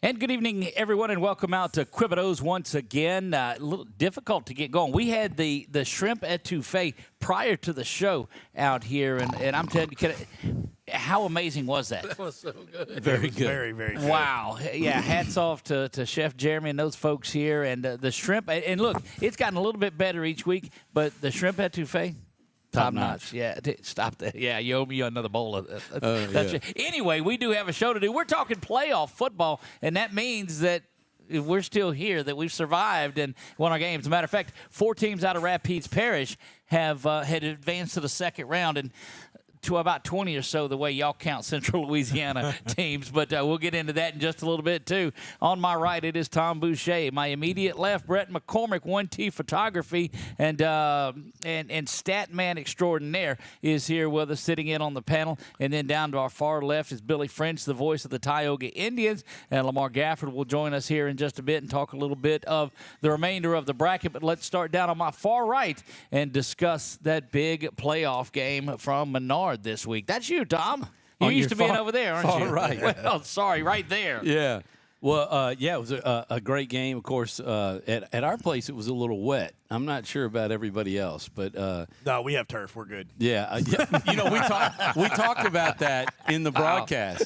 And good evening, everyone, and welcome out to Quebedeaux once again. A little difficult to get going. We had the shrimp etouffee prior to the show out here, and I'm telling you, How amazing was that? That was so good. Very good. Very, very good. Wow. Yeah, hats off to Chef Jeremy and those folks here. And the shrimp. And look, it's gotten a little bit better each week, but the shrimp etouffee, top notch. Yeah, stop that. Yeah, you owe me another bowl of that. Anyway, we do have a show to do. We're talking playoff football, and that means that we're still here, that we've survived and won our games. As a matter of fact, 4 teams out of Rapides Parish have had advanced to the second round, and to about 20 or so the way y'all count Central Louisiana teams, but we'll get into that in just a little bit too. On my right, it is Tom Boucher. My immediate left, Brett McCormick, 1T Photography, and stat man extraordinaire is here with us, sitting in on the panel. And then down to our far left is Billy French, the voice of the Tioga Indians, and Lamar Gafford will join us here in just a bit and talk a little bit of the remainder of the bracket. But let's start down on my far right and discuss that big playoff game from Menard this week. That's you, Tom. You used to being over there, aren't you? Right. Well, sorry, right there. Yeah. Well, it was a great game. Of course, at our place, it was a little wet. I'm not sure about everybody else, but No, we have turf. We're good. yeah, we talked about that in the broadcast.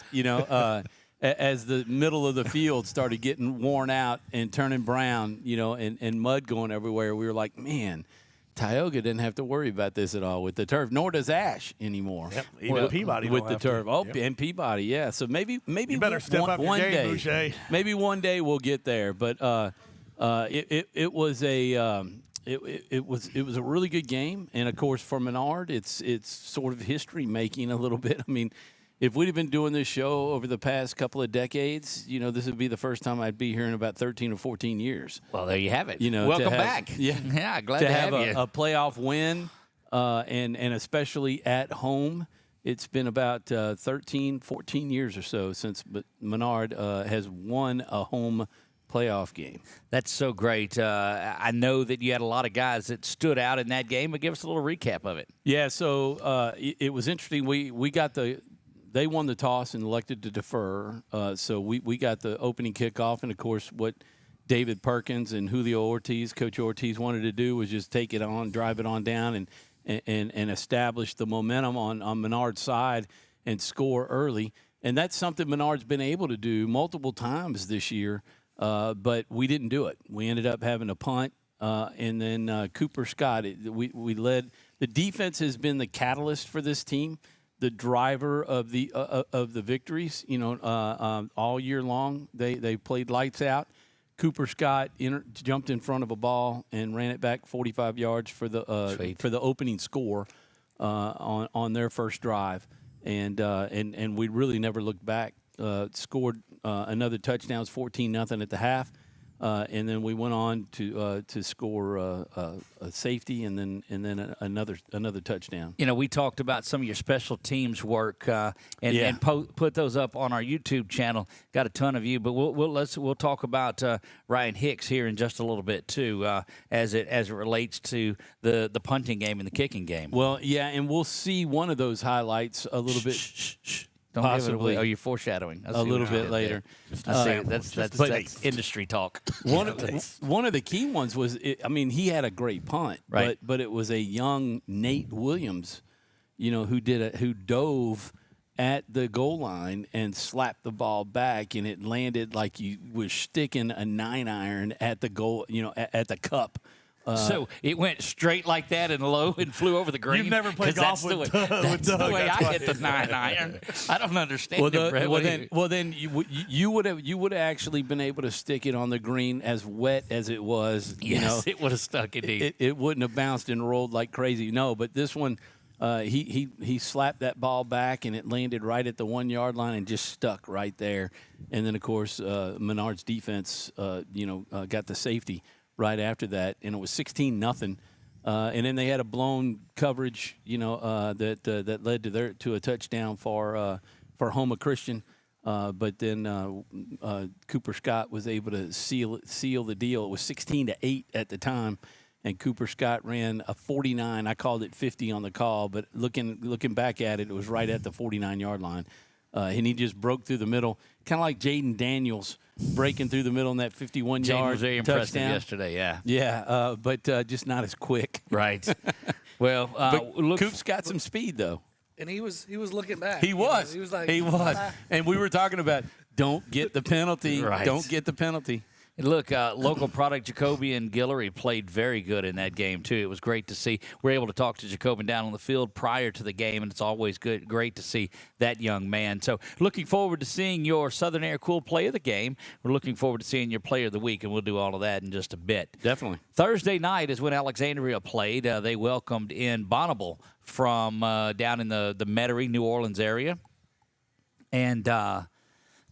As the middle of the field started getting worn out and turning brown, and mud going everywhere, we were like, man, Tioga didn't have to worry about this at all with the turf, nor does Ash anymore. Yep, even Peabody with don't the have turf. to. Oh, Yep. and Peabody, yeah. So maybe You better step up your one game, day, Boucher. maybe one day we'll get there. But it was a it was a really good game, and of course for Menard, it's sort of history making a little bit. I mean, if we'd have been doing this show over the past couple of decades, this would be the first time I'd be here in about 13 or 14 years. Well, there you have it. Welcome back. Yeah, glad to to have you. a playoff win, and especially at home. It's been about 13, 14 years or so since Menard has won a home playoff game. That's so great. I know that you had a lot of guys that stood out in that game, but give us a little recap of it. Yeah, so it was interesting. We got they won the toss and elected to defer. So we got the opening kickoff, and of course what David Perkins and Julio Ortiz, Coach Ortiz, wanted to do was just take it on, drive it on down, and establish the momentum on Menard's side and score early. And that's something Menard's been able to do multiple times this year, but we didn't do it. We ended up having a punt, and then Cooper Scott. We led. The defense has been the catalyst for this team, the driver of the victories. All year long they played lights out. Cooper Scott jumped in front of a ball and ran it back 45 yards for the opening score on their first drive, and we really never looked back. Scored another touchdown, 14-0 at the half, and then we went on to score a safety and then another touchdown. We talked about some of your special teams work and put those up on our YouTube channel. Got a ton of you, but we'll talk about Ryan Hicks here in just a little bit too, as it relates to the punting game and the kicking game. Well, yeah, and we'll see one of those highlights a little bit. Don't Possibly. give it away. Oh, you're foreshadowing. A little bit later. That's industry talk. One of the key ones was, he had a great punt, right? But it was a young Nate Williams, who dove at the goal line and slapped the ball back, and it landed like you were sticking a 9-iron at the goal, at the cup. So it went straight like that and low and flew over the green. You've never played golf with Doug. That's the way I hit the 9-iron. I don't understand it, Brett. Well, then you would have actually been able to stick it on the green as wet as it was. Yes, it would have stuck indeed. It wouldn't have bounced and rolled like crazy. No, but this one, he slapped that ball back and it landed right at the 1-yard line and just stuck right there. And then of course Menard's defense, got the safety right after that, and it was 16-0, and then they had a blown coverage, that led to a touchdown for Homa Christian, but then Cooper Scott was able to seal the deal. It was 16-8 at the time, and Cooper Scott ran a 49. I called it 50 on the call, but looking back at it, it was right at the 49-yard line. And he just broke through the middle, kind of like Jaden Daniels breaking through the middle in that 51-yard touchdown. Was very impressive yesterday, yeah. Yeah, but just not as quick. Right. Well, Coop's got some speed, though. and he was looking back. He was. He was like, he was. And we were talking about don't get the penalty. Right. Don't get the penalty. And look, local product Jacoby and Guillory played very good in that game, too. It was great to see. We're able to talk to Jacoby down on the field prior to the game, and it's always great to see that young man. So looking forward to seeing your Southern Air Cool play of the game. We're looking forward to seeing your player of the week, and we'll do all of that in just a bit. Definitely. Thursday night is when Alexandria played. They welcomed in Bonneville from down in the Metairie, New Orleans area. And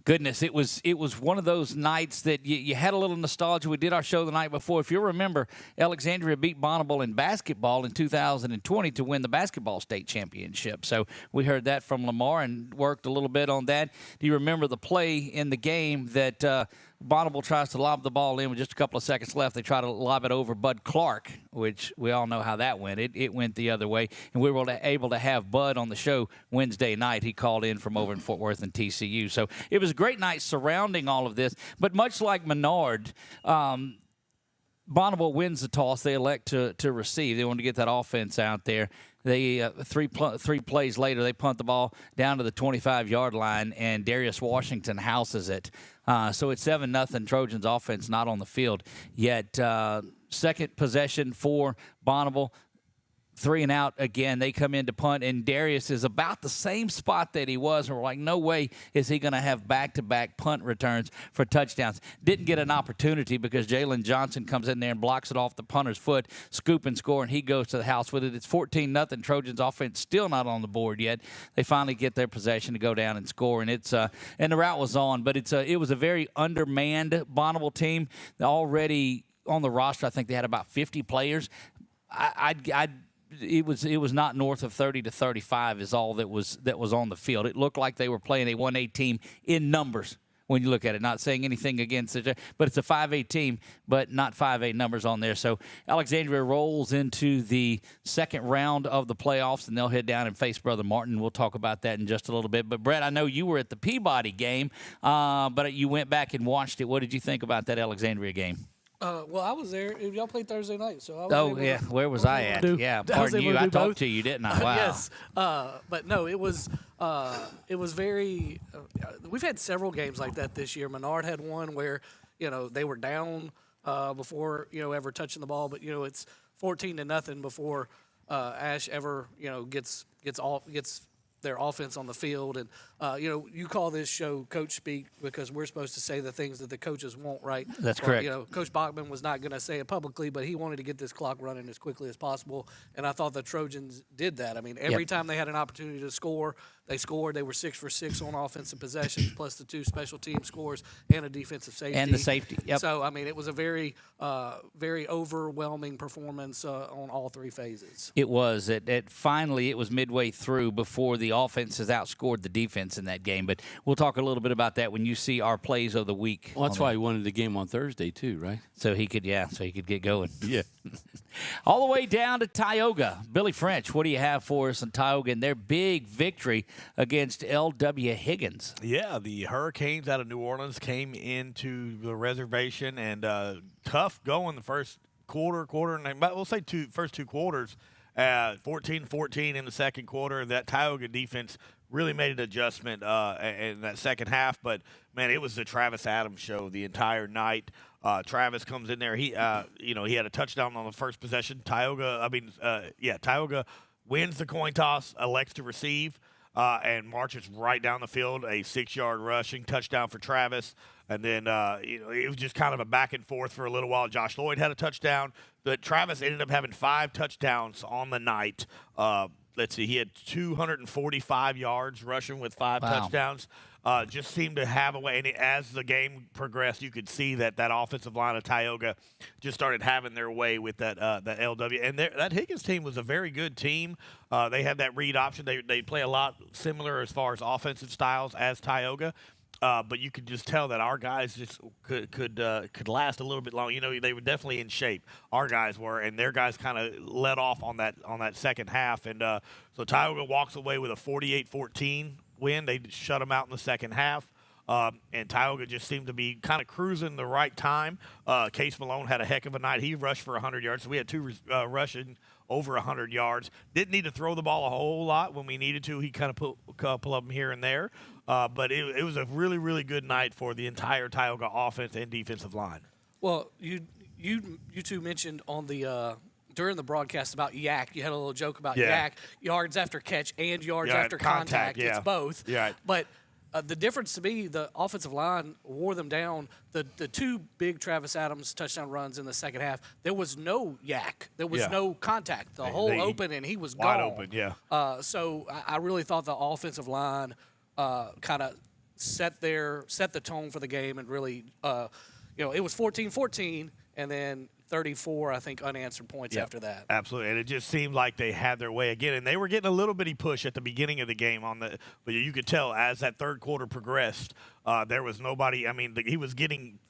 goodness, it was one of those nights that you had a little nostalgia. We did our show the night before. If you remember, Alexandria beat Bonneville in basketball in 2020 to win the basketball state championship. So we heard that from Lamar and worked a little bit on that. Do you remember the play in the game that Bonneville tries to lob the ball in with just a couple of seconds left? They try to lob it over Bud Clark, which we all know how that went. It went the other way, and we were able to have Bud on the show Wednesday night. He called in from over in Fort Worth and TCU. So it was a great night surrounding all of this. But much like Menard, Bonneville wins the toss. They elect to receive. They want to get that offense out there. They three plays later, they punt the ball down to the 25-yard line, and Darius Washington houses it. So it's 7-0 Trojans offense not on the field yet. Second possession for Bonneville. 3 and out again. They come in to punt, and Darius is about the same spot that he was. And we're like, no way is he going to have back-to-back punt returns for touchdowns. Didn't get an opportunity because Jalen Johnson comes in there and blocks it off the punter's foot, scoop and score, and he goes to the house with it. It's 14-0 Trojans offense still not on the board yet. They finally get their possession to go down and score, and it's and the route was on, but it was a very undermanned Bonneville team. Already on the roster, I think they had about 50 players. It was not north of 30 to 35 is all that was on the field. It looked like they were playing a 1A team in numbers when you look at it. Not saying anything against it, but it's a 5A team, but not 5A numbers on there. So Alexandria rolls into the second round of the playoffs, and they'll head down and face Brother Martin. We'll talk about that in just a little bit. But, Brett, I know you were at the Peabody game, but you went back and watched it. What did you think about that Alexandria game? Well, I was there. Y'all played Thursday night, so I was Oh, yeah. Where was I at? Yeah, pardon you. I talked to you, didn't I? Wow. Yes. But no, it was very we've had several games like that this year. Menard had one where, they were down before, ever touching the ball, but it's 14-0 before Ash ever, gets their offense on the field. And, you call this show Coach Speak because we're supposed to say the things that the coaches won't, right? That's correct. Coach Bachman was not going to say it publicly, but he wanted to get this clock running as quickly as possible. And I thought the Trojans did that. I mean, every time they had an opportunity to score, they scored. They were 6 for 6 on offensive possessions, plus the 2 special team scores and a defensive safety. And the safety, yep. So, I mean, it was a very, very overwhelming performance on all 3 phases. It was. Finally, it was midway through before the offense has outscored the defense in that game. But we'll talk a little bit about that when you see our plays of the week. Well, that's why he wanted the game on Thursday too, right? So he could get going. Yeah. All the way down to Tioga. Billy French, what do you have for us in Tioga and their big victory against L.W. Higgins? Yeah, the Hurricanes out of New Orleans came into the reservation and tough going the first quarter, and we'll say first 2 quarters. 14-14 in the second quarter. That Tioga defense really made an adjustment in that second half. But, man, it was the Travis Adams show the entire night. Travis comes in there. He had a touchdown on the first possession. Tioga wins the coin toss, elects to receive, and marches right down the field. A 6-yard rushing touchdown for Travis. And then, it was just kind of a back and forth for a little while. Josh Lloyd had a touchdown. But Travis ended up having 5 touchdowns on the night. Let's see, he had 245 yards rushing with 5 touchdowns. Just seemed to have a way. And as the game progressed, you could see that offensive line of Tioga just started having their way with that LW. And that Higgins team was a very good team. They had that read option. They play a lot similar as far as offensive styles as Tioga. But you could just tell that our guys just could last a little bit long. They were definitely in shape. Our guys were, and their guys kind of let off on that second half. And so Tioga walks away with a 48-14 win. They shut them out in the second half. And Tioga just seemed to be kind of cruising the right time. Case Malone had a heck of a night. He rushed for 100 yards. So we had two rushing over 100 yards. Didn't need to throw the ball a whole lot when we needed to. He kind of put a couple of them here and there. But it was a really, really good night for the entire Tioga offense and defensive line. Well, you two mentioned on the during the broadcast about yak. You had a little joke about yak, yards after catch and yards after contact. Yeah. It's both. Yeah. But the difference to me, the offensive line wore them down. The two big Travis Adams touchdown runs in the second half, there was no yak. There was no contact. The hole open, and he was wide gone. open, yeah. So I really thought the offensive line kind of set the tone for the game and really, it was 14-14, and then 34, I think, unanswered points after that. Absolutely, and it just seemed like they had their way again, and they were getting a little bitty push at the beginning of the game but you could tell as that third quarter progressed, there was nobody. I mean, he was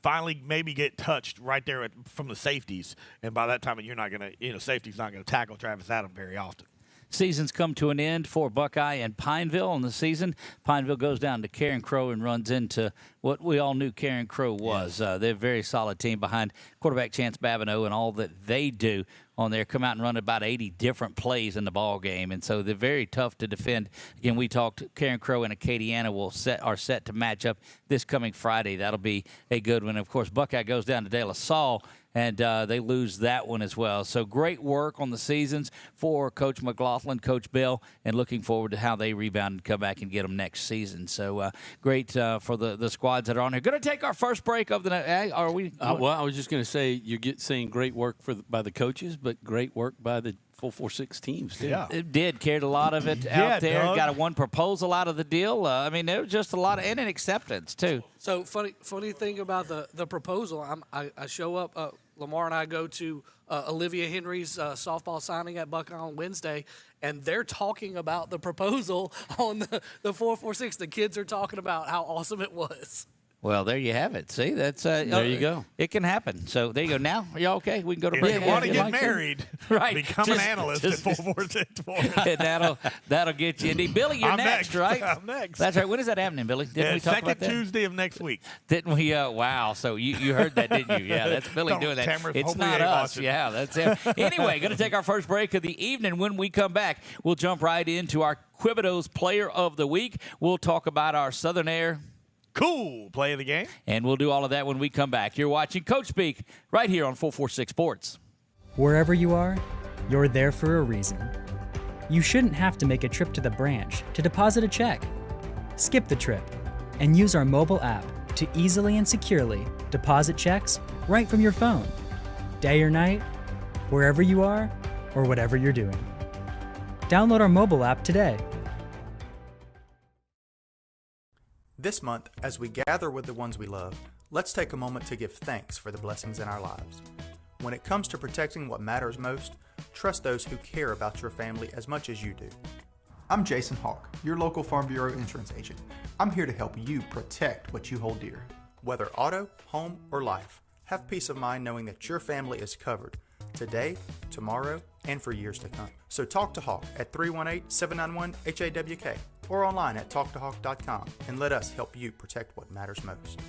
finally maybe get touched right there from the safeties, and by that time, you're not going to, safety's not going to tackle Travis Adams very often. Season's come to an end for Buckeye and Pineville in the season. Pineville goes down to Karen Crow and runs into what we all knew Karen Crow was. They're a very solid team behind quarterback Chance Babineau and all that they do on there. Come out and run about 80 different plays in the ball game, and so they're very tough to defend. Again, we talked Karen Crow and Acadiana are set to match up this coming Friday. That'll be a good one. Of course, Buckeye goes down to De La Salle, and they lose that one as well. So great work on the seasons for Coach McLaughlin, Coach Bell, and looking forward to how they rebound and come back and get them next season. So great for the squads that are on here. Going to take our first break of the night. Are we? Well, I was just going to say saying great work by the coaches, but great work by the 446 teams too. Yeah. It did. Carried a lot of it out there. Doug. Got one proposal out of the deal. There was just a lot of and an acceptance too. So funny thing about the proposal, I show up. Lamar and I go to Olivia Henry's softball signing at Buckeye on Wednesday, and they're talking about the proposal on the 446. The kids are talking about how awesome it was. Well, there you have it. See, that's there you go. It can happen. So there you go. Now, are y'all okay? We can go to break. If you want to get married, right? Become an analyst at 446. And that'll get you. And Billy, you're I'm next, right? I'm next. That's right. When is that happening, Billy? Didn't we talk second about that? Tuesday of next week. Didn't we? Wow. So you heard that, didn't you? Yeah, that's Billy doing that. Tamara, It's hopefully not they ain't us. watching. Yeah, that's him. Anyway, going to take our first break of the evening. When we come back, we'll jump right into our Quebedeaux Player of the Week. We'll talk about our Southern Air. Cool play of the game. And we'll do all of that when we come back. You're watching Coach Speak right here on 446 Sports. Wherever you are, you're there for a reason. You shouldn't have to make a trip to the branch to deposit a check. Skip the trip and use our mobile app to easily and securely deposit checks right from your phone. Day or night, wherever you are, or whatever you're doing. Download our mobile app today. This month, as we gather with the ones we love, let's take a moment to give thanks for the blessings in our lives. When it comes to protecting what matters most, trust those who care about your family as much as you do. I'm Jason Hawk, your local Farm Bureau insurance agent. I'm here to help you protect what you hold dear. Whether auto, home, or life, have peace of mind knowing that your family is covered today, tomorrow, and for years to come. So talk to Hawk at 318-791-HAWK or online at talktohawk.com and let us help you protect what matters most.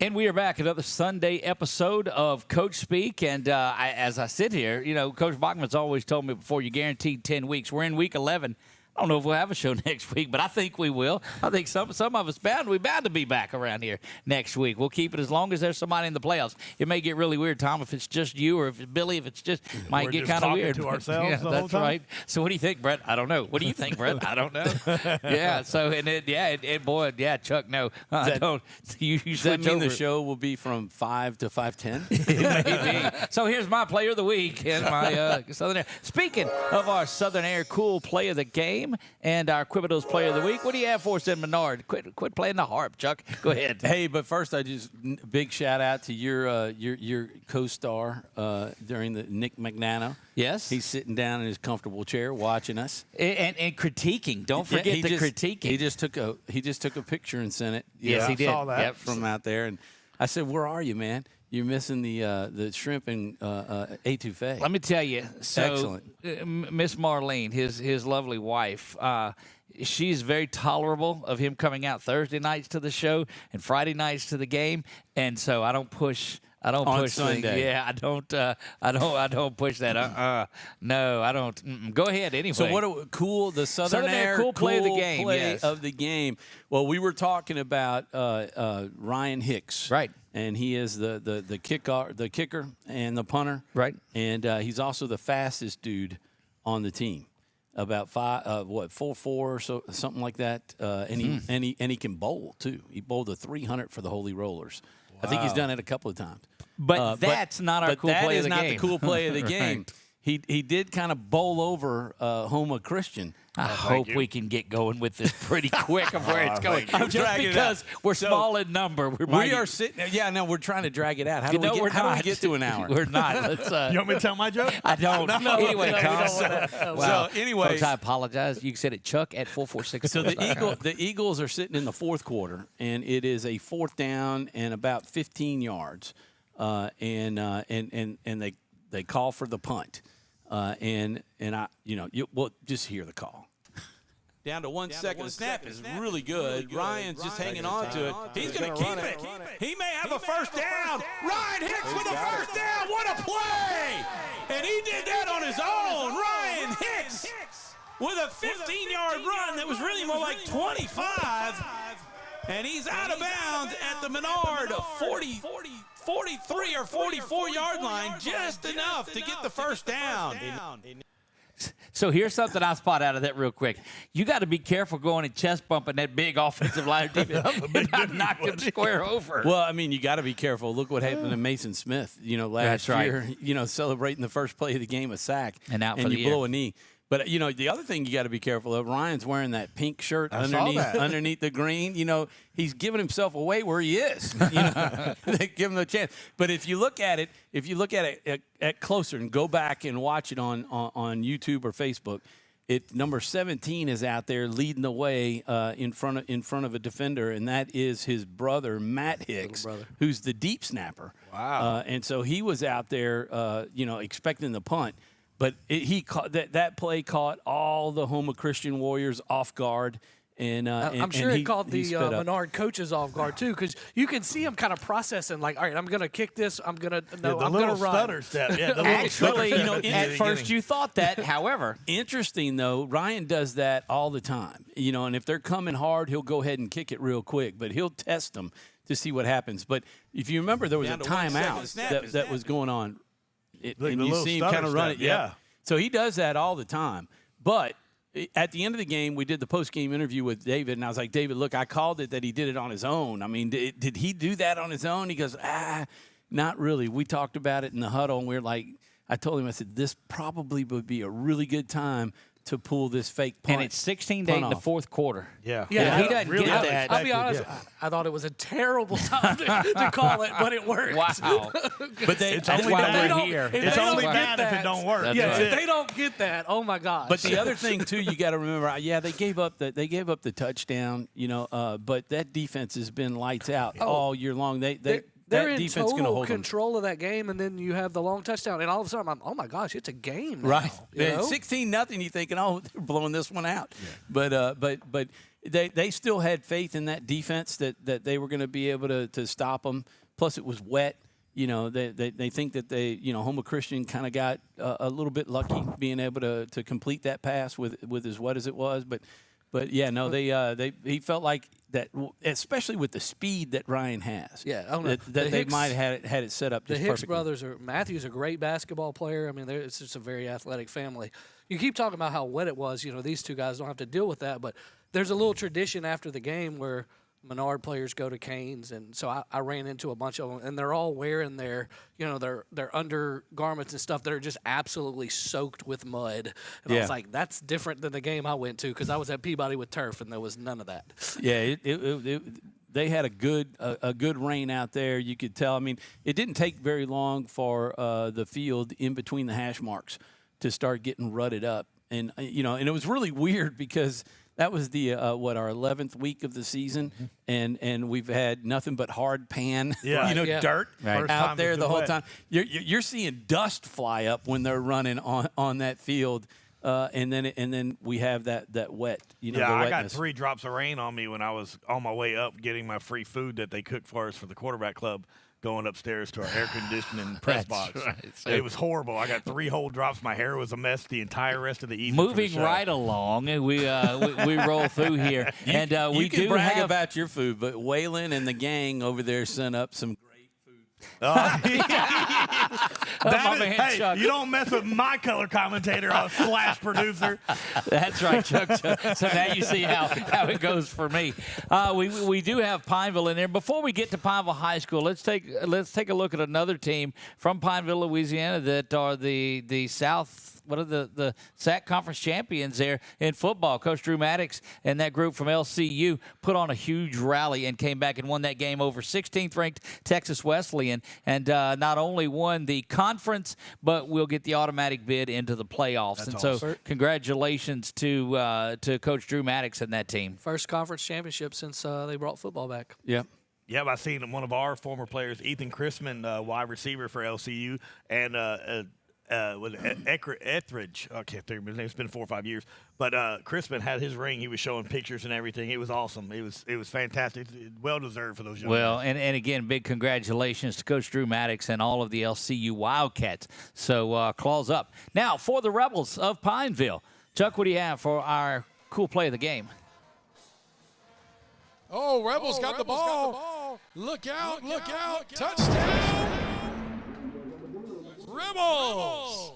And we are back, another Sunday episode of Coach Speak. And as I sit here, Coach Bachman's always told me before, you guaranteed 10 weeks. We're in week 11. I don't know if we'll have a show next week, but I think we will. I think some of us we're bound to be back around here next week. We'll keep it as long as there's somebody in the playoffs. It may get really weird, Tom, if it's just you, or if it's Billy, if it's just might get kind of weird. To ourselves yeah, the whole that's time? right. So what do you think, Brett? I don't know. What do you think, Brett? I don't know. Yeah. So boy, Chuck, no, I don't. You Does that switch mean over. the show will be from 5 to 5:10? Maybe. So here's my player of the week and my Southern Air. Speaking of our Southern Air cool play of the game and our Quebedeaux player of the week, what do you have for us in Menard? Quit playing the harp, Chuck. Go ahead. Hey, but first, big shout out to your co-star during the Nick Magnano. Yes. He's sitting down in his comfortable chair watching us And critiquing. Don't forget the critiquing. He just took a picture and sent it. Yes, he did. Saw that. Yep. From out there, and I said, "Where are you, man? You're missing the shrimp and etouffee." Let me tell you. So, Excellent. Miss Marlene, his lovely wife, she's very tolerable of him coming out Thursday nights to the show and Friday nights to the game, and so I don't push. On push Sunday. things. Yeah, I don't push that. No, I don't. Go ahead anyway. So the Southern Air cool play of the game. play Yes. of the game. Well, we were talking about Ryan Hicks, Right. And he is the kicker and the punter, Right. And he's also the fastest dude on the team. About 4.4 or so, something like that. And he can bowl too. He bowled a 300 for the Holy Rollers. I think he's done it a couple of times. But that's not our cool play of the game. That is not the cool play of the Right. game. He did kind of bowl over Homa Christian. I hope we can get going with this pretty quick of where it's going. I'm Just dragging it because out. we're So, small in number, We are sitting. Yeah, no, we're trying to drag it out. How do we get to an hour? We're not. Let's, You want me to tell my joke? I don't. Anyway, Tom. So anyway, folks, I apologize. You said it, Chuck, at 446. So the Eagles are sitting in the fourth quarter, and it is a fourth down and about 15 yards, and they call for the punt, and I we'll just hear the call. Down to 1 second. The snap is really good. Ryan's just hanging on to it. He's going to keep it. He may have a first down. Ryan Hicks with a first down. What a play! And he did that on his own. Ryan Hicks with a 15-yard run that was really more like 25. And he's out of bounds at the Menard 43 or 44-yard line, just enough to get the first down. So here's something I spot out of that real quick. You got to be careful going and chest bumping that big offensive line defense and not knock him square over. Well, I mean, you got to be careful. Look what happened to Mason Smith, last That's right. year, celebrating the first play of the game, a sack, And out for the you year. blow a knee. But, the other thing you got to be careful of, Ryan's wearing that pink shirt underneath the green. He's giving himself away where he is. They give him a chance. But if you look at it at closer and go back and watch it on YouTube or Facebook, number 17 is out there leading the way in front of a defender, and that is his brother Matt Hicks, who's the deep snapper. Wow! And so he was out there, expecting the punt. But he caught that play caught all the Homa Christian Warriors off guard, and I'm sure and it caught the sped up. Menard coaches off guard too, because you can see him kind of processing, like, all right, I'm going to kick this, I'm going to run. Stutter step. Yeah, Actually, at at first you thought that. However, Interesting though, Ryan does that all the time. And if they're coming hard, he'll go ahead and kick it real quick, but he'll test them to see what happens. But if you remember, there was a timeout that was going on. And you see him kind of run it. Yeah. So he does that all the time. But at the end of the game, we did the post-game interview with David, and I was like, David, look, I called it that he did it on his own. I mean, did he do that on his own? He goes, not really. We talked about it in the huddle, and we were like, I told him, I said, this probably would be a really good time to pull this fake punt. and it's 16-8 in the fourth quarter. Yeah. Yeah, he doesn't really get that. I'll be honest, I thought it was a terrible time to call it, but it worked. Wow. But It's That's only why bad. we're here. It's only don't bad get if it that. don't work. That's Yeah, right. if they don't get that, oh my gosh. But the other thing too, you got to remember, they gave up the touchdown, but that defense has been lights out all year long. they're that in defense going to total hold them. control of that game, and then you have the long touchdown, and all of a sudden, oh my gosh, it's a game now. Right. You know? 16-0, you're thinking, oh, they're blowing this one out. Yeah. But they still had faith in that defense that they were going to be able to stop them. Plus, it was wet. You know, they think that Homer Christian kind of got a little bit lucky being able to complete that pass with as wet as it was. But yeah, no, he felt like that, especially with the speed that Ryan has. Yeah, I don't know. That they might have had it set up just The Hicks perfectly. brothers Matthew's a great basketball player. I mean, it's just a very athletic family. You keep talking about how wet it was. You know, these two guys don't have to deal with that. But there's a little tradition after the game where Menard players go to Canes, and so I ran into a bunch of them, and they're all wearing their undergarments and stuff that are just absolutely soaked with mud. And I was like, that's different than the game I went to because I was at Peabody with turf, and there was none of that. Yeah, they had a good rain out there. You could tell. I mean, it didn't take very long for the field in between the hash marks to start getting rutted up, and and it was really weird because that was the our 11th week of the season, and we've had nothing but hard pan, dirt out there the whole time. You're seeing dust fly up when they're running on that field, and then we have that wet. The I got wetness. 3 drops of rain on me when I was on my way up getting my free food that they cooked for us for the quarterback club. Going upstairs to our air conditioning press box. Right. So it was horrible. I got 3 whole drops. My hair was a mess the entire rest of the evening. Moving right along, we roll through here, and we you can do brag have about your food, but Waylon and the gang over there sent up some great food. Chuck. You don't mess with my color commentator / producer. That's right, Chuck. So now you see how it goes for me. We do have Pineville in there. Before we get to Pineville High School, let's take a look at another team from Pineville, Louisiana, that are the South. What are the SAC Conference champions there in football? Coach Drew Maddox and that group from LCU put on a huge rally and came back and won that game over 16th-ranked Texas Wesleyan, and not only won the conference, but we'll get the automatic bid into the playoffs. That's and awesome. So congratulations to Coach Drew Maddox and that team. First conference championship since they brought football back. Yep. Yep, I seen one of our former players, Ethan Chrisman, wide receiver for LCU, and with Etheridge. I can't think of his name. It's been 4 or 5 years. But Crispin had his ring. He was showing pictures and everything. It was awesome. It was fantastic. Well deserved for those young men. And again, big congratulations to Coach Drew Maddox and all of the LCU Wildcats. So claws up. Now for the Rebels of Pineville. Chuck, what do you have for our cool play of the game? Oh, Rebels got the ball. Look out. Touchdown. Rebels.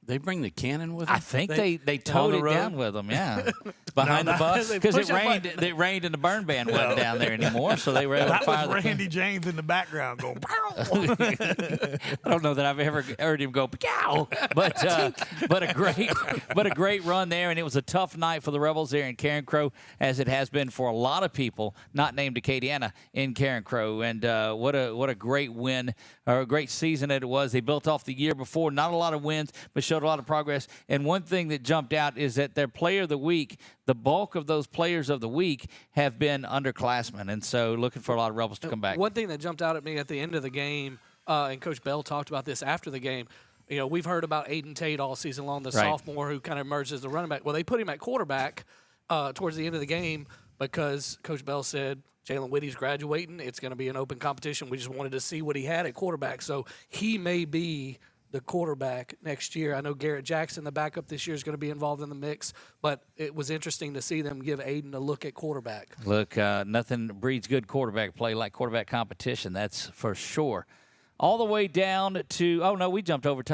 They bring the cannon with them? I think they towed it down with them, yeah. Behind the bus. Because it rained and the burn ban wasn't down there anymore, so they were able to fire was the Randy James in the background going, I don't know that I've ever heard him go, pow! But a great run there, and it was a tough night for the Rebels there in Karen Crow, as it has been for a lot of people not named Acadiana in Karen Crow. And what a great win, or a great season that it was. They built off the year before, not a lot of wins, but showed a lot of progress. And one thing that jumped out is that their player of the week, the bulk of those players of the week have been underclassmen. And so looking for a lot of Rebels to come back. One thing that jumped out at me at the end of the game, and Coach Bell talked about this after the game, we've heard about Aiden Tate all season long, the sophomore who kind of emerged as the running back. Well, they put him at quarterback towards the end of the game because Coach Bell said, Jalen Whitty's graduating. It's going to be an open competition. We just wanted to see what he had at quarterback. So he may be the quarterback next year. I know Garrett Jackson, the backup this year, is going to be involved in the mix, but it was interesting to see them give Aiden a look at quarterback. Look, nothing breeds good quarterback play like quarterback competition. That's for sure. All the way down to, we jumped over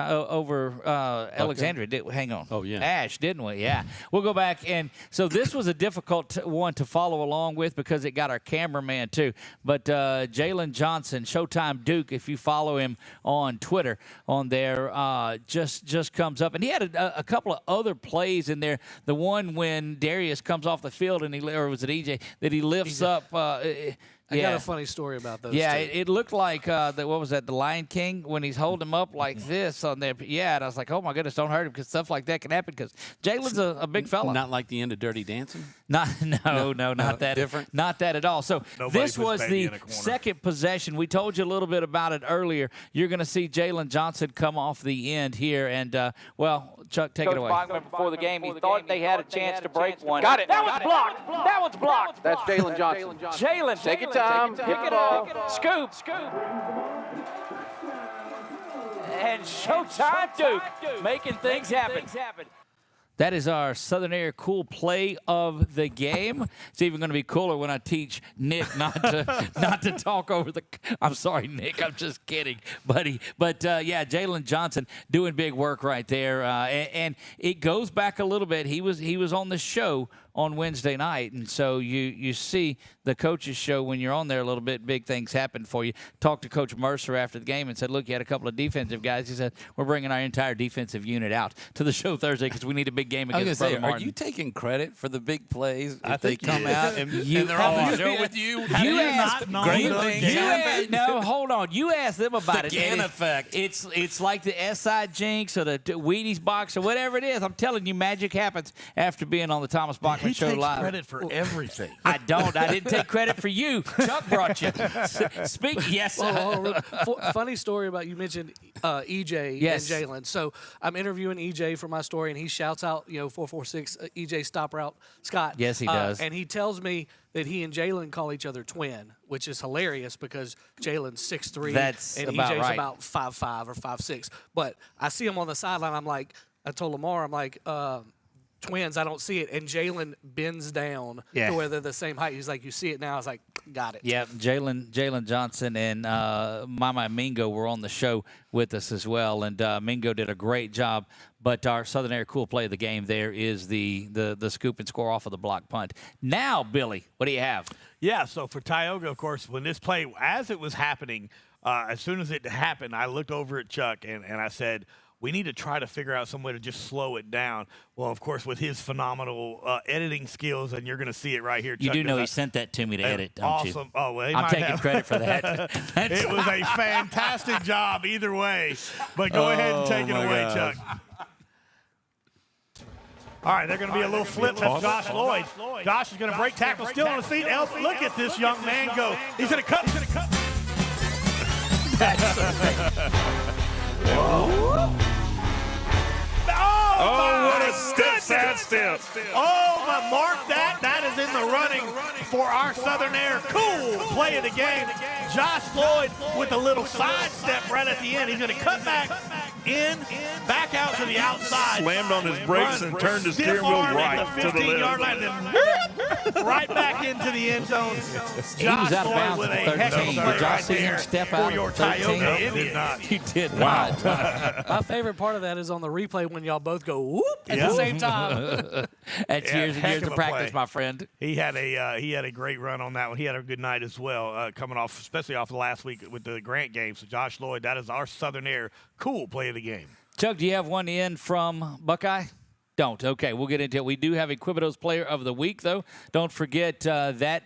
Alexandria. Hang on. Oh, yeah. Ash, didn't we? Yeah. We'll go back. And so this was a difficult one to follow along with because it got our cameraman too. But Jalen Johnson, Showtime Duke, if you follow him on Twitter on there, just comes up. And he had a couple of other plays in there. The one when Darius comes off the field, or was it EJ, that he lifts up I got a funny story about those. Yeah, two. it looked like what was that? The Lion King when he's holding him up like this on there. Yeah, and I was like, oh my goodness, don't hurt him because stuff like that can happen. Because Jalen's a big fella. Not like the end of Dirty Dancing. No, not that different. Not that at all. So Nobody this puts was baby the in a corner. second possession. We told you a little bit about it earlier. You're going to see Jalen Johnson come off the end here, and Chuck, take it away. Before the game, he thought they had a chance to break one. Got it. That one's blocked. That one's blocked. That's Jalen Johnson. Jalen, take your time. Pick it up. Scoop. And showtime, Duke. Making things happen. That is our Southern Air Cool play of the game. It's even going to be cooler when I teach Nick not to talk over the. I'm sorry, Nick. I'm just kidding, buddy. But yeah, Jalen Johnson doing big work right there, and it goes back a little bit. He was on the show on Wednesday night, and so you see the coaches show when you're on there a little bit, big things happen for you. Talked to Coach Mercer after the game and said, look, you had a couple of defensive guys. He said, we're bringing our entire defensive unit out to the show Thursday because we need a big game I was against going Brother to say, Martin. are you taking credit for the big plays if I they think he come is. out and You they're on are. the show with you? You asked, Great things. no, hold on. You asked them about it. Gann and effect. It's like the SI Jinx or the Wheaties box or whatever it is. I'm telling you, magic happens after being on the Thomas Bachman He Show takes live. credit for everything. I don't. I didn't take credit for you. Chuck brought you. Yes. Funny story about you mentioned EJ Yes. and Jalen. So I'm interviewing EJ for my story, and he shouts out, 446 EJ stop route Scott. Yes, he does. And he tells me that he and Jalen call each other twin, which is hilarious because Jalen's 6'3", That's and about EJ's right. about 5'5" or 5'6". But I see him on the sideline. I'm like, I told Lamar, I'm like, twins, I don't see it. And Jalen bends down Yeah. to where they're the same height. He's like, you see it now? I was like, got it. Yeah, Jalen Johnson and Mama Mingo were on the show with us as well, and Mingo did a great job. But our Southern Air Cool play of the game there is the scoop and score off of the block punt. Now, Billy, what do you have? Yeah, so for Tioga, of course, when this play, as it was happening, as soon as it happened, I looked over at Chuck and I said, we need to try to figure out some way to just slow it down. Well, of course, with his phenomenal editing skills, and you're going to see it right here. You Chuck do know does he sent that to me to edit, don't awesome. you? Oh, well, he I'm might taking have. credit for that. It was a fantastic job either way. But go ahead and take it away, gosh. Chuck. All right, they're going to be a little flip. That's Josh Lloyd. Josh is going to break tackle, still on his feet. Look at this young man go. He's going to cut. Oh, what a step, step. Oh, but mark that. That is in the running for our Southern Air Cool play of the game. Josh Lloyd with a little sidestep right at the end. He's going to cut back in, back out to the outside. Slammed on his brakes and turned his steering wheel right to the 15-yard left. line, then right back into the end zone. He was out of bounds with a at heck of a 13. play Did y'all right see him there step for out your at 13? Tioga No, Indians. He did not. My favorite part of that is on the replay when y'all both go whoop at the same time. That's Yeah, years and heck years of of a practice, play. my friend. He had a great run on that one. He had a good night as well, coming off, especially off the last week with the Grant game. So Josh Lloyd, that is our Southern Air Cool play of the game. Chuck, do you have one in from Buckeye? Don't. Okay, we'll get into it. We do have a Quebedeaux Player of the Week, though. Don't forget that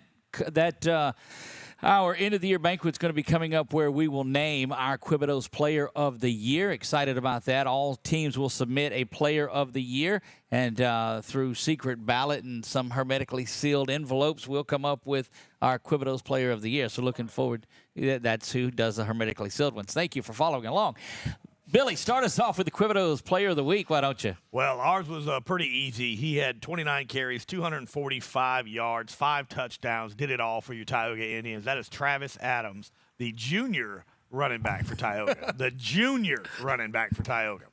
our end-of-the-year banquet is going to be coming up where we will name our Quebedeaux Player of the Year. Excited about that. All teams will submit a Player of the Year, and through secret ballot and some hermetically sealed envelopes, we'll come up with our Quebedeaux Player of the Year. So looking forward. That's who does the hermetically sealed ones. Thank you for following along. Billy, start us off with the Quebedeaux Player of the Week, why don't you? Well, ours was pretty easy. He had 29 carries, 245 yards, 5 touchdowns, did it all for your Tioga Indians. That is Travis Adams, the junior running back for Tioga. The junior running back for Tioga.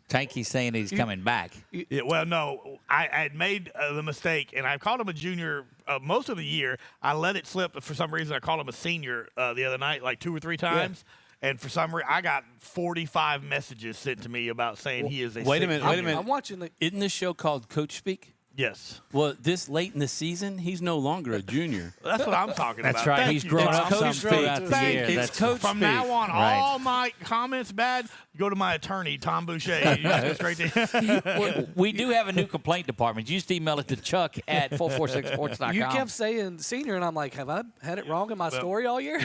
Tanky's saying he's coming back. Yeah, well, no, I had made the mistake, and I called him a junior most of the year. I let it slip. For some reason, I called him a senior the other night, like 2 or 3 times. Yeah. And for some reason, I got 45 messages sent to me about saying he is a Wait a minute. I'm watching the. Isn't this show called Coach Speak? Yes. Well, this late in the season, he's no longer a junior. That's what I'm talking about. That's right. Thank he's you. grown It's up Coach some throughout the Thank year. you. That's From now on, Right. all my comments bad, go to my attorney, Tom Boucher. You just go straight to We do have a new complaint department. You just email it to Chuck at 446sports.com. You kept saying senior, and I'm like, have I had it wrong in my story all year?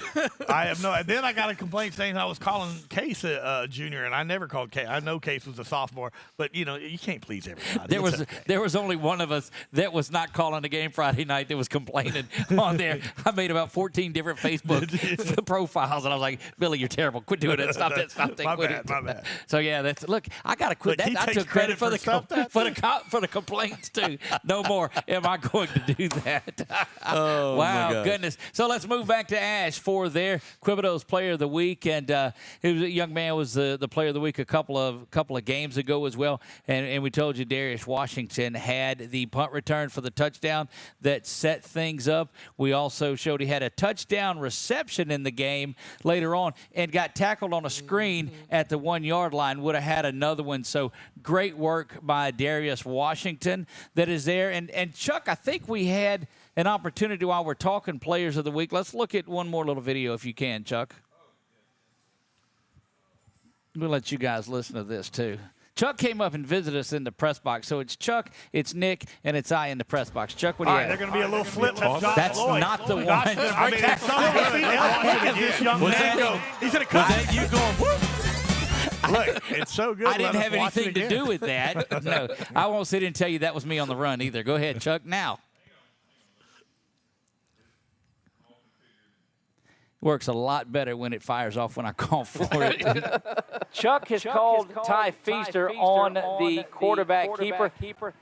I have no. And then I got a complaint saying I was calling Case a junior, and I never called Case. I know Case was a sophomore, but you can't please everybody. There was only one of us that was not calling the game Friday night that was complaining on there. I made about 14 different Facebook profiles, and I was like, Billy, you're terrible. Quit doing it. Stop that. Stop that. My Quit bad, it. my bad. So yeah, look, I gotta quit. Look, he I takes took credit for the stuff that for the complaints too. No more am I going to do that. Oh, wow, my gosh. goodness. So let's move back to Ash for their Quebedeaux Player of the Week, and he was a young man was the Player of the Week a couple of games ago as well. And we told you Darius Washington had the punt return for the touchdown that set things up. We also showed he had a touchdown reception in the game later on and got tackled on a screen at the 1 yard line. Would have had another one. So great work by Darius Washington that is there. And Chuck, I think we had an opportunity while we're talking Players of the Week. Let's look at one more little video if you can, Chuck. We'll let you guys listen to this too. Chuck came up and visited us in the press box. So it's Chuck, it's Nick, and it's I in the press box. Chuck, what do you have? They're going to be a little flip. That's not the one. I mean, it's so good. This young man go. He's going to cut. Was that you going, whoop? Look, it's so good. I didn't Let us have watch it anything to again. do with that. No, I won't sit and tell you that was me on the run either. Go ahead, Chuck, now. Works a lot better when it fires off when I call for it. Chuck has called Ty Feaster on the quarterback keeper.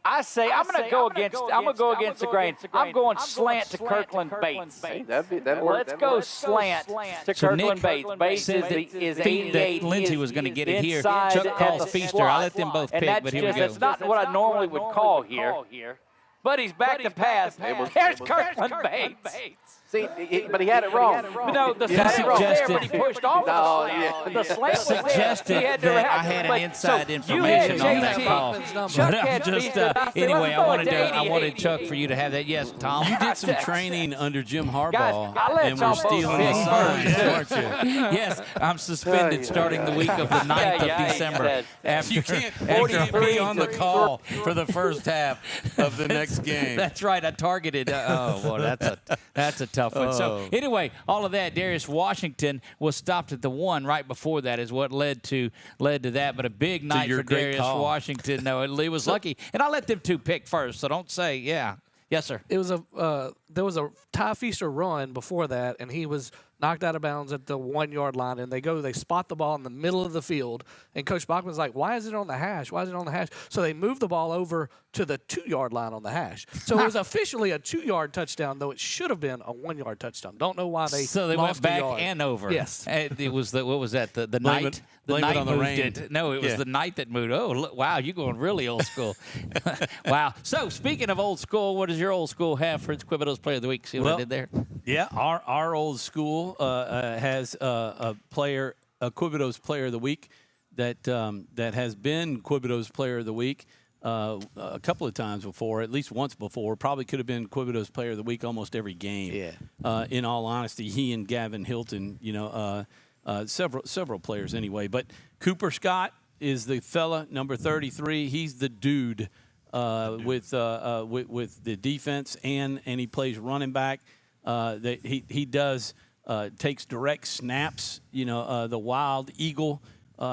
I say I'm going to go against the grain. I'm going slant to Kirkland Bates. Let's go slant to Kirkland Bates. Bates said is that 88. Lindsey was going to get it here. Inside Chuck at calls the Feaster. slot. I let them both And pick, that's but here we just- go. That's not what I normally would call here. But he's back to pass. There's Kirkland Bates. See, but he had it wrong. No, the Yeah, slant was there, but he suggested- pushed off the slant was there. Suggested He had to that react. I had an But- inside so information you on had that JT. call. Chuck But I'm had just Feaster. I said, anyway, let's I go wanted to I 88. wanted Chuck for you to have that. Yes, Tom. You did some training under Jim Harbaugh, Guys, I let and y'all we're both stealing pick the signs, first. aren't you? Yes, I'm suspended starting the week of the 9th of December. After, You can't after be on the call for the first half of the next game. That's right. I targeted. Oh, well, that's a tough one. So anyway, all of that. Darius Washington was stopped at the 1 right before that is what led to that. But a big night your for great Darius call. Washington. No, Lee was lucky, and I let them two pick first. So don't say yes, sir. It was there was a Ty Feaster run before that, and he was knocked out of bounds at the 1 yard line, and they spot the ball in the middle of the field, and Coach Bachman's like, why is it on the hash? Why is it on the hash? So they moved the ball over to the 2 yard line on the hash. So it was officially a 2 yard touchdown, though it should have been a 1 yard touchdown. Don't know why they So they lost went back a yard. and over. Yes. And it was what was that? The Blame night. it- The blame it night on the moved rain. it. No, it was Yeah. the night that moved. Oh, look, wow, you're going really old school. Wow. So speaking of old school, what does your old school have for its Quebedeaux Player of the Week? See what I did there? Yeah, our old school has a Quebedeaux Player of the Week that has been Quebedeaux Player of the Week a couple of times before, at least once before. Probably could have been Quebedeaux Player of the Week almost every game. Yeah. In all honesty, he and Gavin Hilton, several players anyway. But Cooper Scott is the fella, number 33. He's the dude with the defense, and he plays running back. He does takes direct snaps. The Wild Eagle.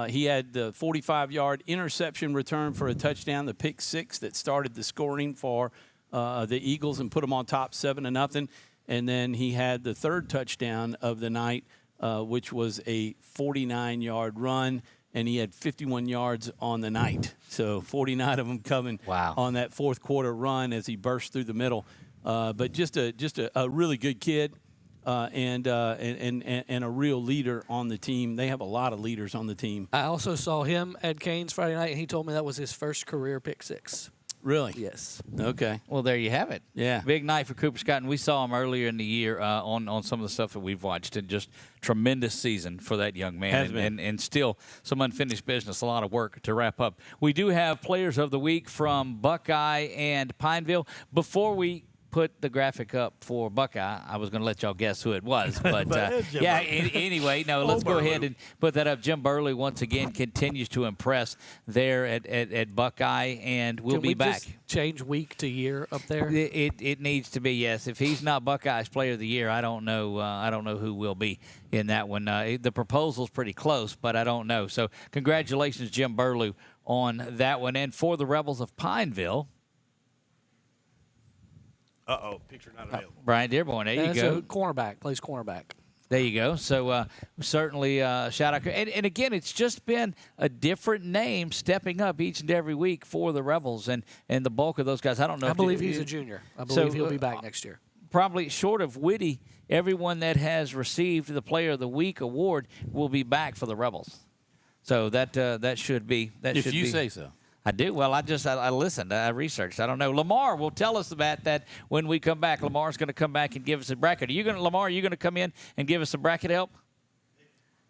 He had the 45-yard interception return for a touchdown, the pick six that started the scoring for the Eagles and put them on top 7-0. And then he had the third touchdown of the night, which was a 49-yard run, and he had 51 yards on the night. So 49 of them coming on that fourth quarter run as he burst through the middle. But just a really good kid. And a real leader on the team. They have a lot of leaders on the team. I also saw him at Canes Friday night, and he told me that was his first career pick six. Really? Yes. Okay. Well, there you have it. Yeah. Big night for Cooper Scott, and we saw him earlier in the year on some of the stuff that we've watched, and just tremendous season for that young man. Has been. And still some unfinished business, a lot of work to wrap up. We do have Players of the Week from Buckeye and Pineville. Before we put the graphic up for Buckeye, I was going to let y'all guess who it was, but yeah. Anyway, no, let's go ahead and put that up. Jim Burley once again continues to impress there at Buckeye, and we'll be back. Just change week to year up there? It needs to be, yes. If he's not Buckeye's Player of the Year, I don't know who will be in that one. The proposal's pretty close, but I don't know. So congratulations, Jim Burley, on that one. And for the Rebels of Pineville. Picture not available. Brian Dearborn, there you go. Cornerback, plays cornerback. There you go. So certainly shout out. And again, it's just been a different name stepping up each and every week for the Rebels. And the bulk of those guys, I don't know. I believe he's a junior. I believe he'll be back next year. Probably short of Whitty, everyone that has received the Player of the Week award will be back for the Rebels. So that should be. If you say so. I do. Well, I listened. I researched. I don't know. Lamar will tell us about that when we come back. Lamar's going to come back and give us a bracket. Lamar, are you going to come in and give us some bracket help?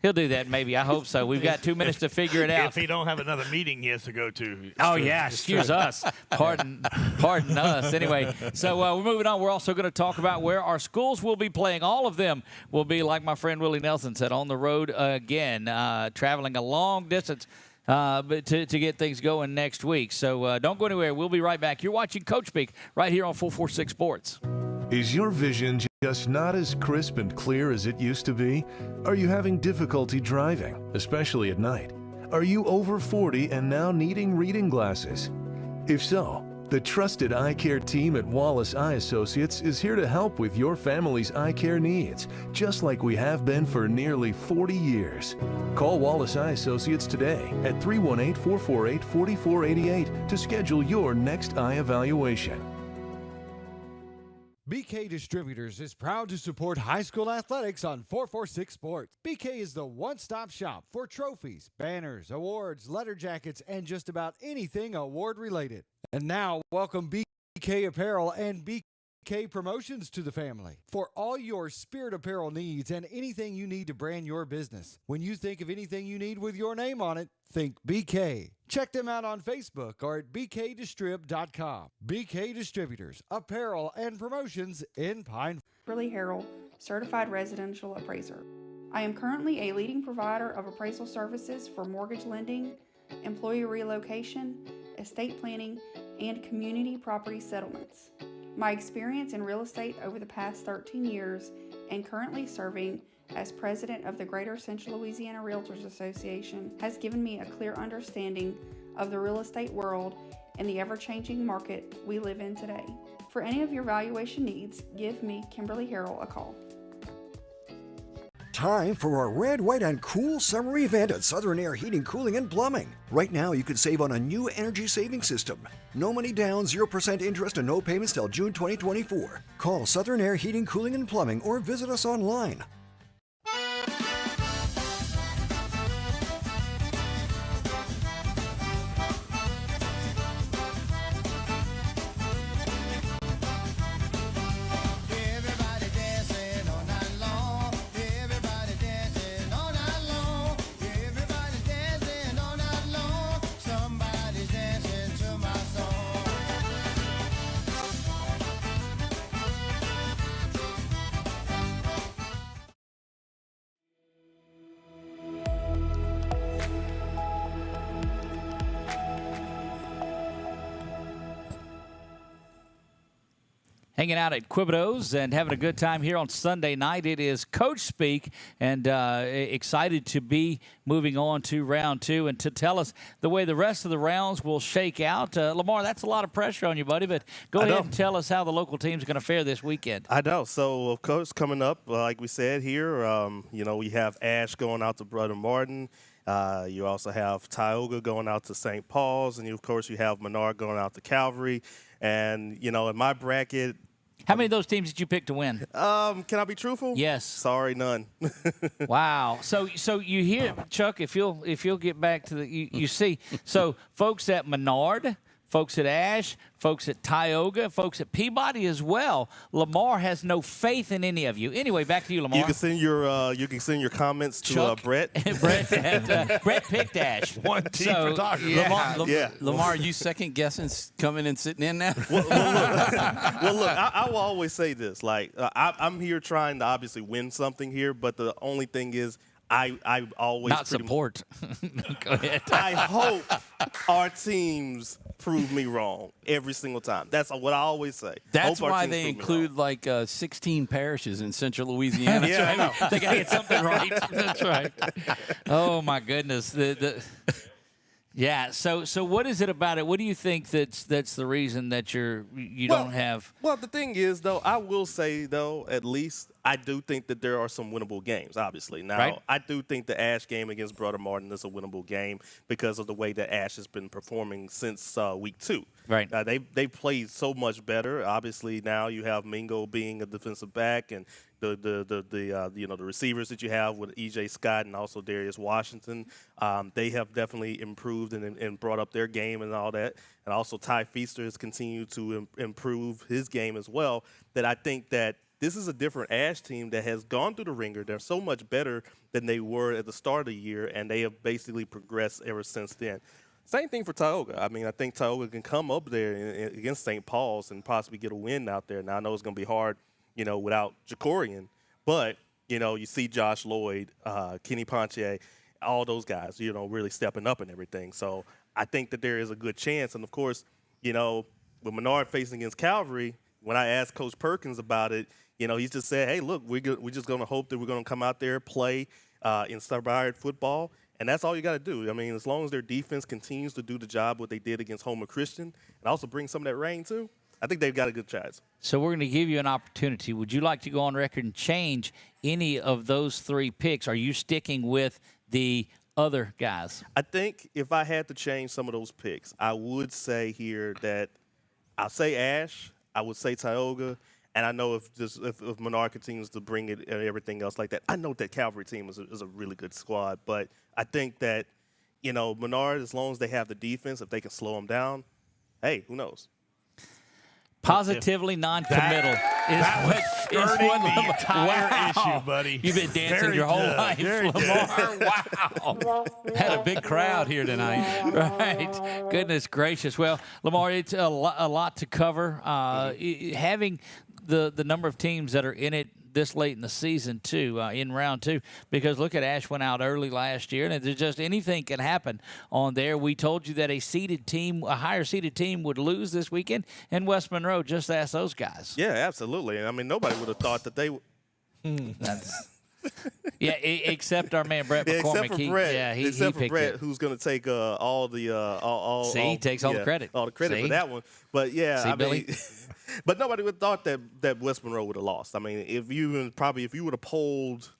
He'll do that maybe. I hope so. We've got 2 minutes to figure it out. If he don't have another meeting he has to go to. Oh, yeah. Excuse us. Pardon us. Anyway, so we're moving on. We're also going to talk about where our schools will be playing. All of them will be, like my friend Willie Nelson said, on the road again, traveling a long distance. But to get things going next week. So don't go anywhere. We'll be right back. You're watching Coach Speak right here on 446 Sports. Is your vision just not as crisp and clear as it used to be? Are you having difficulty driving, especially at night? Are you over 40 and now needing reading glasses? If so, the trusted eye care team at Wallace Eye Associates is here to help with your family's eye care needs, just like we have been for nearly 40 years. Call Wallace Eye Associates today at 318-448-4488 to schedule your next eye evaluation. BK Distributors is proud to support high school athletics on 446 Sports. BK is the one-stop shop for trophies, banners, awards, letter jackets, and just about anything award-related. And now, welcome BK Apparel and BK Promotions to the family. For all your spirit apparel needs and anything you need to brand your business. When you think of anything you need with your name on it, think BK. Check them out on Facebook or at bkdistrib.com. BK Distributors, Apparel and Promotions in Pineville. Kimberly Harrell, Certified Residential Appraiser. I am currently a leading provider of appraisal services for mortgage lending, employee relocation, estate planning, and community property settlements. My experience in real estate over the past 13 years and currently serving as president of the Greater Central Louisiana Realtors Association has given me a clear understanding of the real estate world and the ever-changing market we live in today. For any of your valuation needs, give me, Kimberly Harrell, a call. Time for our red, white, and cool summer event at Southern Air Heating, Cooling, and Plumbing. Right now, you can save on a new energy saving system. No money down, 0% interest, and no payments till June 2024. Call Southern Air Heating, Cooling, and Plumbing or visit us online. Hanging out at Quebedeaux and having a good time here on Sunday night. It is Coach Speak, and excited to be moving on to round two and to tell us the way the rest of the rounds will shake out. Lamar, that's a lot of pressure on you, buddy, but go ahead and tell us how the local team's going to fare this weekend. I know. So, of course, coming up, like we said here, we have Ash going out to Brother Martin. You also have Tioga going out to St. Paul's, and, of course, you have Menard going out to Calvary. And, in my bracket. How many of those teams did you pick to win? Can I be truthful? Yes. Sorry, none. Wow. So you hear, Chuck, if you'll get back to you see, so folks at Menard, folks at Ash, folks at Tioga, folks at Peabody as well. Lamar has no faith in any of you. Anyway, back to you, Lamar. You can send your comments to Brett. Brett picked Ash. One team for talking. Yeah. Lamar, are you second guessing coming and sitting in now? Well, look, I will always say this. Like, I'm here trying to obviously win something here, but the only thing is I always not support. Go ahead. I hope our teams prove me wrong every single time. That's what I always say. That's why they include like 16 parishes in central Louisiana. Yeah, they got to get something right. That's right. Oh my goodness. Yeah. So what is it about it? What do you think that's the reason that you don't have? Well, the thing is, though, I will say, though, at least I do think that there are some winnable games, obviously. Now, right. I do think the Ash game against Brother Martin is a winnable game because of the way that Ash has been performing since week 2. Right. They played so much better. Obviously, now you have Mingo being a defensive back and the receivers that you have with E.J. Scott and also Darius Washington. They have definitely improved and brought up their game and all that. And also Ty Feaster has continued to improve his game as well. That I think that this is a different Ash team that has gone through the ringer. They're so much better than they were at the start of the year, and they have basically progressed ever since then. Same thing for Tioga. I mean, I think Tioga can come up there against St. Paul's and possibly get a win out there. Now, I know it's going to be hard, without Jacorian, but, you see Josh Lloyd, Kenny Pontier, all those guys, really stepping up and everything. So I think that there is a good chance. And, of course, with Menard facing against Calvary, when I asked Coach Perkins about it, he just said, hey, look, we're just going to hope that we're going to come out there, play inspired football, and that's all you got to do. I mean, as long as their defense continues to do the job what they did against Homer Christian and also bring some of that rain too, I think they've got a good chance. So we're going to give you an opportunity. Would you like to go on record and change any of those 3 picks? Are you sticking with the other guys? I think if I had to change some of those picks, I would say here that I'll say Ash, I would say Tioga, and I know if Menard continues to bring it and everything else like that, I know that Calvary team is a really good squad, but I think that, Menard, as long as they have the defense, if they can slow them down, hey, who knows? Positively non-committal is what the entire issue, buddy. You've been dancing your whole life, Lamar. Wow. Had a big crowd here tonight. Right. Goodness gracious. Well, Lamar, it's a lot to cover. Having the number of teams that are in it this late in the season, too, in round 2, because look at Ash went out early last year, and there's just anything can happen on there. We told you that a higher-seeded team would lose this weekend, and West Monroe just asked those guys. Yeah, absolutely. I mean, nobody would have thought that they would. Yeah, except our man Brett McCormick. Except for Brett. Except for Brett, it. Who's going to take all the he takes all the credit. All the credit for that one. But yeah, Billy? But nobody would have thought that West Monroe would have lost. I mean, if you would have polled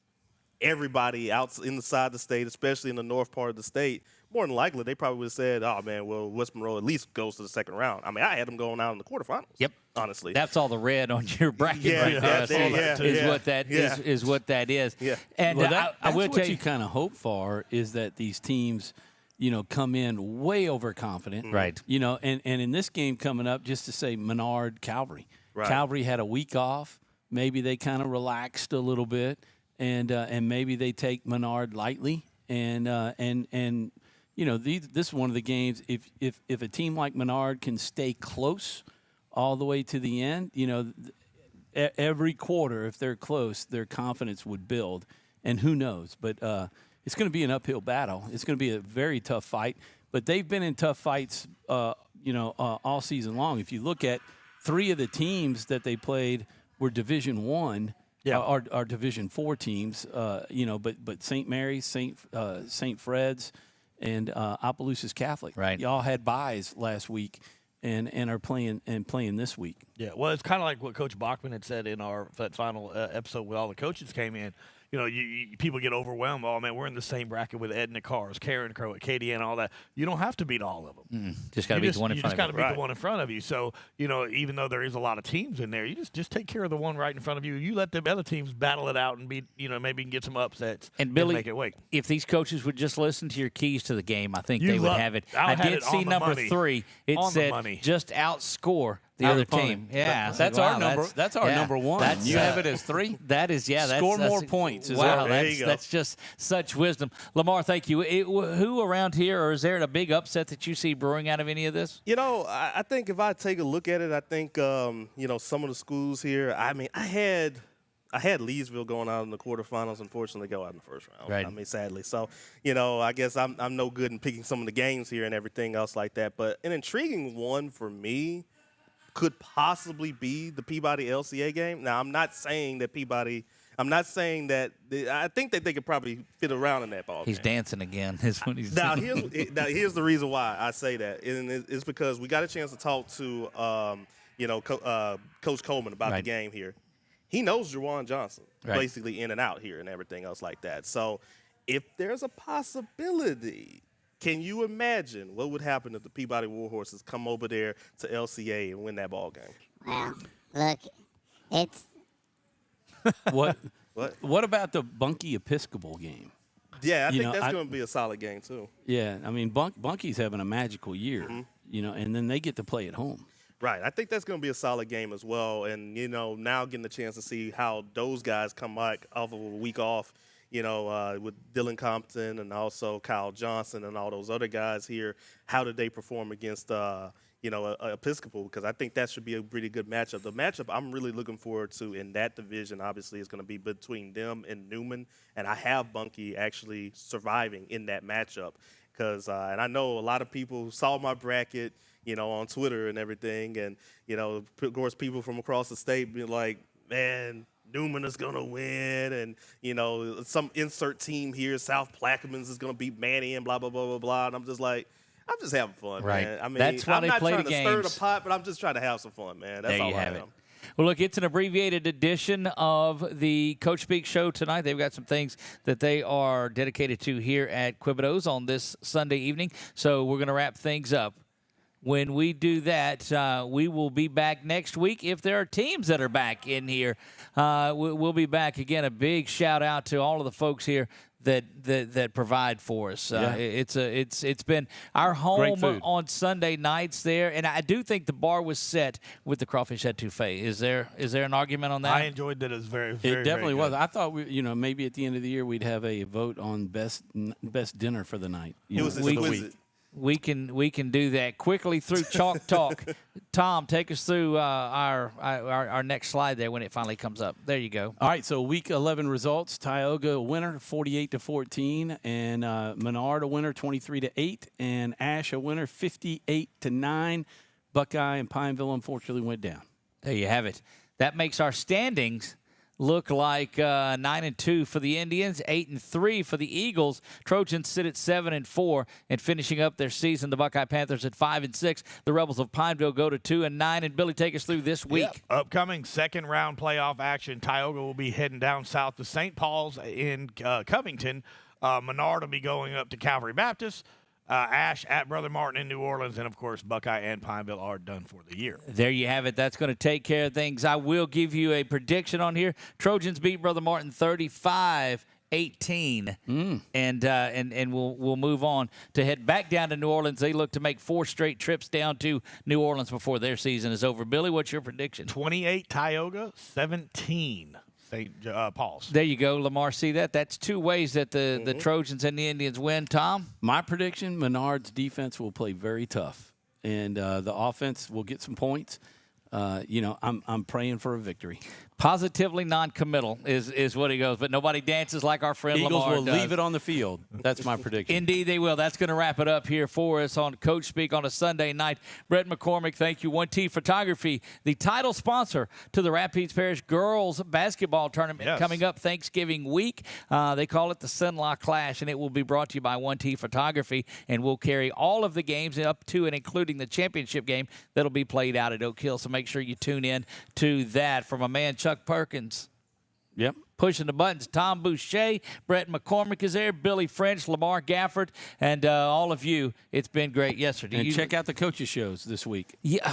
everybody out inside the state, especially in the north part of the state, more than likely they probably would have said, "Oh man, well West Monroe at least goes to the second round." I mean, I had them going out in the quarterfinals. Yep. Honestly, that's all the red on your bracket right there. Is what that is. Yeah. And that's I will what tell you kind of hope for is that these teams, come in way overconfident. Right. And in this game coming up, just to say Menard, Calvary. Right. Calvary had a week off. Maybe they kind of relaxed a little bit, and maybe they take Menard lightly. This is one of the games. If a team like Menard can stay close all the way to the end, every quarter, if they're close, their confidence would build. And who knows? But it's going to be an uphill battle. It's going to be a very tough fight. But they've been in tough fights, all season long. If you look at 3 of the teams that they played were Division I. Yeah. Our Division 4 teams, but St. Mary's, St. Fred's, and Opelousas Catholic. Right. Y'all had byes last week and are playing this week. Yeah, well, it's kind of like what Coach Bachman had said in that final episode where all the coaches came in. people get overwhelmed. Oh man, we're in the same bracket with Edna Cars, Karen Crow, KDN, all that. You don't have to beat all of them. Just got to beat the one in front of you. You just got to beat the one in front of you. So even though there is a lot of teams in there, you just take care of the one right in front of you. You let the other teams battle it out and maybe you can get some upsets and Billy, make it wait. If these coaches would just listen to your keys to the game, I think they would have it. I did see number 3. It said just outscore the other team. Yeah, that's our number. That's our number 1. You have it as 3. That is, Score more points. Wow, that's just such wisdom. Lamar, thank you. Who around here, or is there a big upset that you see brewing out of any of this? I think if I take a look at it, I think some of the schools here. I mean, I had Leesville going out in the quarterfinals. Unfortunately, go out in the first round. Right. I mean, sadly. So, I guess I'm no good in picking some of the games here and everything else like that. But an intriguing one for me could possibly be the Peabody LCA game. Now, I'm not saying that I think that they could probably fit around in that ball He's game. dancing again. Is what he's now, here's the reason why I say that. And it's because we got a chance to talk to, Coach Coleman about the game here. He knows Juwan Johnson basically in and out here and everything else like that. So if there's a possibility, can you imagine what would happen if the Peabody Warhorses come over there to LCA and win that ball game? Well, look, it's What about the Bunkie Episcopal game? Yeah, I think that's going to be a solid game too. Yeah, I mean Bunkie's having a magical year, and then they get to play at home. Right. I think that's going to be a solid game as well. And, now getting the chance to see how those guys come back off of a week off, with Dylan Compton and also Kyle Johnson and all those other guys here, how did they perform against, Episcopal? Because I think that should be a pretty good matchup. The matchup I'm really looking forward to in that division, obviously, is going to be between them and Newman. And I have Bunkie actually surviving in that matchup. Because, and I know a lot of people saw my bracket, on Twitter and everything. And, of course, people from across the state being like, man, Newman is going to win. And, some insert team here, South Plaquemines is going to beat Manny and blah, blah, blah, blah, blah. And I'm just like, I'm just having fun, man. I mean, that's why I'm they not play trying the to stir games. the pot, but I'm just trying to have some fun, man. That's there all you have I it. am. Well, look, it's an abbreviated edition of the Coach Speak Show tonight. They've got some things that they are dedicated to here at Quebedeaux on this Sunday evening. So we're going to wrap things up. When we do that, we will be back next week. If there are teams that are back in here, we'll be back again. A big shout out to all of the folks here that provide for us. It's been our home on Sunday nights there, and I do think the bar was set with the crawfish etouffee. Is there an argument on that? I enjoyed that. It was very, very, it definitely very was. I thought maybe at the end of the year we'd have a vote on best dinner for the night. It was exquisite. We can do that quickly through Chalk Talk. Tom, take us through our next slide there when it finally comes up. There you go. All right, so Week 11 results: Tioga a winner, 48-14, and Menard a winner, 23-8, and Ash a winner, 58-9. Buckeye and Pineville unfortunately went down. There you have it. That makes our standings look like 9-2 for the Indians, 8-3 for the Eagles. Trojans sit at 7-4, and finishing up their season, the Buckeye Panthers at 5-6. The Rebels of Pineville go to 2-9. And Billy, take us through this week. Yep. Upcoming second round playoff action. Tioga will be heading down south to St. Paul's in Covington. Menard will be going up to Calvary Baptist. Ash at Brother Martin in New Orleans, and, of course, Buckeye and Pineville are done for the year. There you have it. That's going to take care of things. I will give you a prediction on here. Trojans beat Brother Martin 35-18, and we'll move on to head back down to New Orleans. They look to make 4 straight trips down to New Orleans before their season is over. Billy, what's your prediction? 28 Tioga, 17 St. Paul's. There you go, Lamar. See that? That's 2 ways that the Trojans and the Indians win. Tom? My prediction, Menard's defense will play very tough, and the offense will get some points. I'm praying for a victory. Positively non-committal is what he goes, but nobody dances like our friend Eagles Lamar will does. leave it on the field. That's my prediction. Indeed, they will. That's going to wrap it up here for us on Coach Speak on a Sunday night. Brett McCormick, thank you. 1T Photography, the title sponsor to the Rapides Parish Girls Basketball Tournament coming up Thanksgiving week. They call it the Sunlaw Clash, and it will be brought to you by 1T Photography, and we'll carry all of the games up to and including the championship game that'll be played out at Oak Hill, so make sure you tune in to that. From a man, Chuck Perkins. Yep. Pushing the buttons. Tom Boucher, Brett McCormick is there, Billy French, Lamar Gafford, and all of you. It's been great. Yes, sir. And check out the coaches' shows this week. Yeah.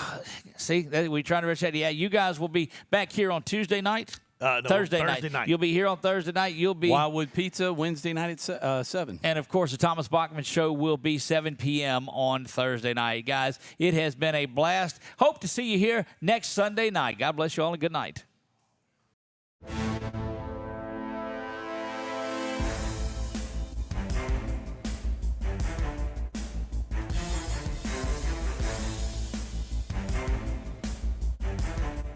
See, we're trying to rush that. Yeah, you guys will be back here on Tuesday night. No, Thursday night. You'll be here on Thursday night. You'll be Wildwood Pizza Wednesday night at 7. And, of course, the Thomas Bachman Show will be 7 p.m. on Thursday night. Guys, it has been a blast. Hope to see you here next Sunday night. God bless you all and good night.